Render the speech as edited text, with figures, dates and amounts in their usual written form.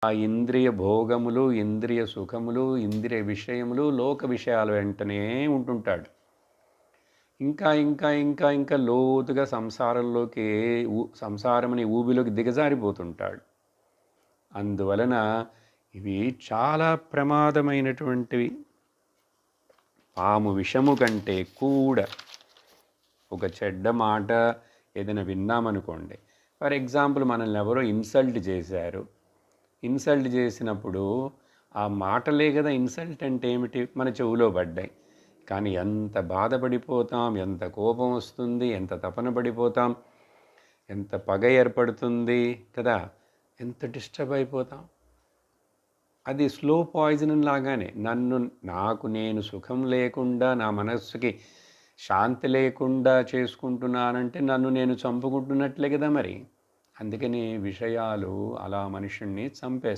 ఆ ఇంద్రియ భోగములు, ఇంద్రియ సుఖములు, ఇంద్రియ విషయములు, లోక విషయాల వెంటనే ఉంటుంటాడు. ఇంకా లోతుగా సంసారంలోకి సంసారమనే ఊబిలోకి దిగజారిపోతుంటాడు. అందువలన ఇవి చాలా ప్రమాదమైనటువంటివి. పాము విషము కంటే కూడా ఒక చెడ్డ మాట ఏదైనా విన్నామనుకోండి, ఫర్ ఎగ్జాంపుల్ మనల్ని ఎవరో ఇన్సల్ట్ చేశారు. ఇన్సల్ట్ చేసినప్పుడు ఆ మాటలే కదా ఇన్సల్ట్ అంటే ఏమిటి, మన చెవులో పడ్డాయి. కానీ ఎంత బాధపడిపోతాం, ఎంత కోపం వస్తుంది, ఎంత తపన పడిపోతాం, ఎంత పగ ఏర్పడుతుంది కదా, ఎంత డిస్టర్బ్ అయిపోతాం. అది స్లో పాయిజన్ లాగానే నాకు నేను సుఖం లేకుండా, నా మనస్సుకి శాంతి లేకుండా చేసుకుంటున్నానంటే నన్ను నేను చంపుకుంటున్నట్లే కదా మరి. అందుకని విషయాలు అలా మనుషుణ్ణి చంపేస్తాయి.